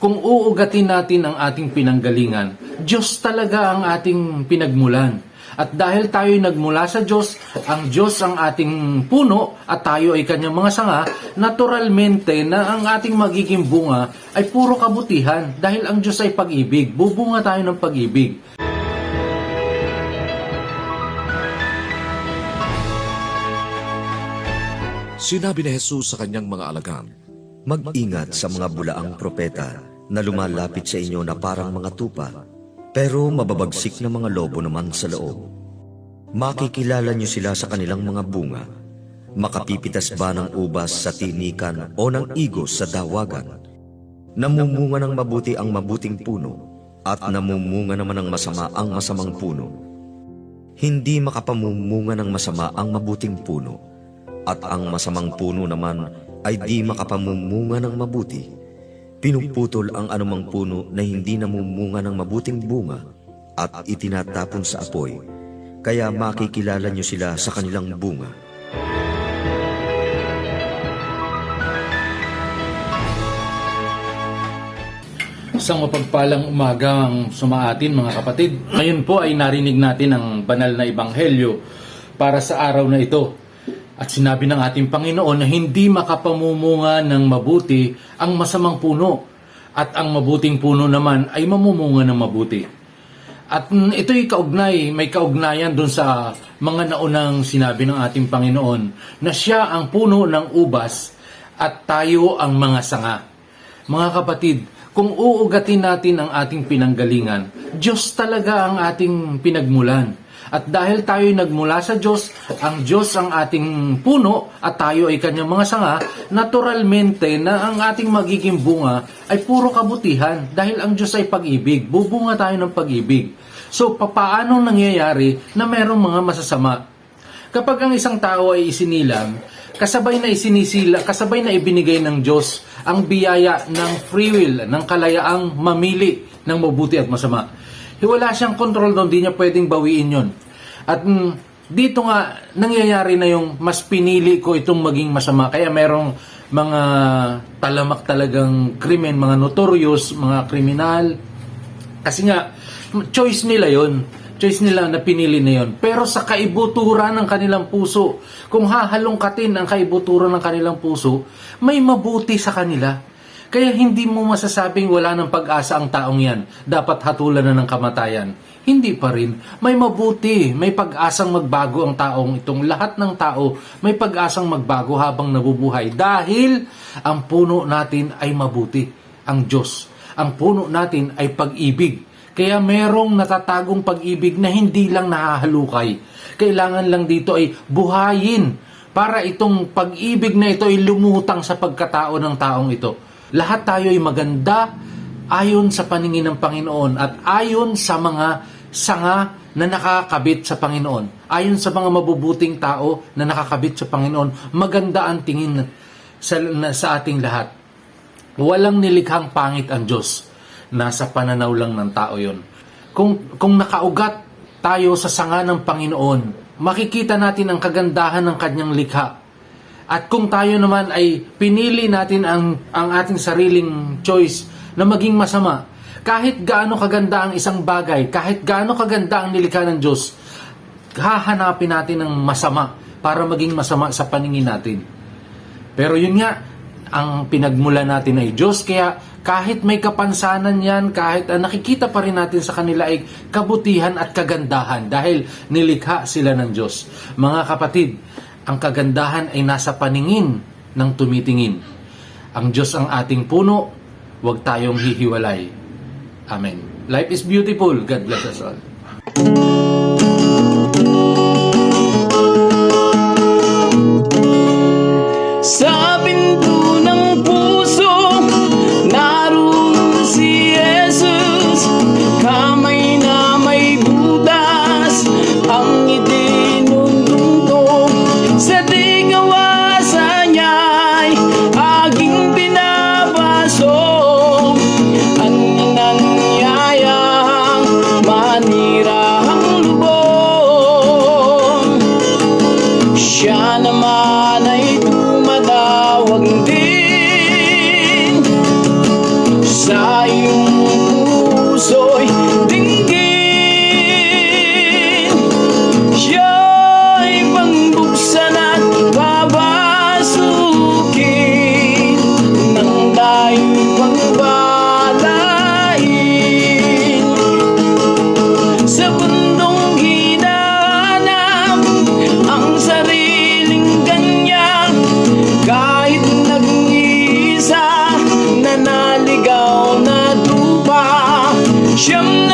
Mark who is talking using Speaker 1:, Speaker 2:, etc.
Speaker 1: kung uugatin natin ang ating pinanggalingan, Diyos talaga ang ating pinagmulan. At dahil tayo'y nagmula sa Diyos, ang Diyos ang ating puno at tayo ay kanyang mga sanga, naturalmente na ang ating magiging bunga ay puro kabutihan dahil ang Diyos ay pag-ibig. Bubunga tayo ng pag-ibig.
Speaker 2: Sinabi ni Jesus sa kanyang mga alagad,
Speaker 3: Mag-ingat sa mga bulaang propeta na lumalapit sa inyo na parang mga tupa, pero mababagsik na mga lobo naman sa loob. Makikilala niyo sila sa kanilang mga bunga. Makapipitas ba ng ubas sa tinikan o ng igos sa dawagan? Namumunga ng mabuti ang mabuting puno, at namumunga naman ng masama ang masamang puno. Hindi makapamumunga ng masama ang mabuting puno, at ang masamang puno naman ay di makapamumunga ng mabuti. Pinuputol ang anumang puno na hindi namumunga ng mabuting bunga at itinatapon sa apoy, kaya makikilala niyo sila sa kanilang bunga.
Speaker 1: Isang mapagpalang umagang sumaatin mga kapatid. Ngayon po ay narinig natin ang banal na ebanghelyo para sa araw na ito. At sinabi ng ating Panginoon na hindi makapamumunga ng mabuti ang masamang puno at ang mabuting puno naman ay mamumunga ng mabuti. At ito'y may kaugnayan dun sa mga naunang sinabi ng ating Panginoon na siya ang puno ng ubas at tayo ang mga sanga. Mga kapatid, kung uugatin natin ang ating pinanggalingan, Diyos talaga ang ating pinagmulan. At dahil tayo'y nagmula sa Diyos, ang Diyos ang ating puno at tayo ay kanyang mga sanga, naturalmente na ang ating magiging bunga ay puro kabutihan dahil ang Diyos ay pag-ibig. Bubunga tayo ng pag-ibig. So, paano nangyayari na merong mga masasama? Kapag ang isang tao ay isinilang, kasabay na ibinigay ng Diyos ang biyaya ng free will, ng kalayaang mamili ng mabuti at masama. Wala siyang control doon, di niya pwedeng bawiin yon. At dito nga, nangyayari na yung mas pinili ko itong maging masama. Kaya merong mga talamak talagang krimen, mga notorious, mga kriminal. Kasi nga, choice nila yon. Choice nila na pinili na yon. Pero sa kaibuturan ng kanilang puso, kung hahalongkatin ang kaibuturan ng kanilang puso, may mabuti sa kanila. Kaya hindi mo masasabing wala ng pag-asa ang taong yan. Dapat hatulan na ng kamatayan. Hindi pa rin. May mabuti, may pag-asang magbago ang taong itong. Lahat ng tao may pag-asang magbago habang nabubuhay. Dahil ang puno natin ay mabuti, ang Diyos. Ang puno natin ay pag-ibig. Kaya merong natatagong pag-ibig na hindi lang nahahalukay. Kailangan lang dito ay buhayin para itong pag-ibig na ito ay lumutang sa pagkatao ng taong ito. Lahat tayo ay maganda ayon sa paningin ng Panginoon at ayon sa mga sanga na nakakabit sa Panginoon. Ayon sa mga mabubuting tao na nakakabit sa Panginoon, maganda ang tingin sa ating lahat. Walang nilikhang pangit ang Diyos. Nasa pananaw lang ng tao yon. Kung nakaugat tayo sa sanga ng Panginoon, makikita natin ang kagandahan ng kanyang likha. At kung tayo naman ay pinili natin ang ating sariling choice na maging masama, kahit gaano kaganda ang isang bagay, kahit gaano kaganda ang nilikha ng Diyos, hahanapin natin ang masama para maging masama sa paningin natin. Pero yun nga, ang pinagmula natin ay Diyos, kaya kahit may kapansanan yan, kahit nakikita pa rin natin sa kanila ay kabutihan at kagandahan dahil nilikha sila ng Diyos. Mga kapatid, ang kagandahan ay nasa paningin ng tumitingin. Ang Diyos ang ating puno, huwag tayong hihiwalay. Amen. Life is beautiful. God bless us all.
Speaker 4: Sa pinto ng puso, naroon si Jesus. Kamay na may butas, ang itinutungtong. Sa di gawasan niya'y aking pinapasok. Ang nangyayang manirang tayong puso'y dinggin. Siya'y pangbuksan at babasukin nang tayo'y pagbalain. Sa bundong hinahanap ang sariling kanya, kahit nag-iisa na naligaw na tupa, siyang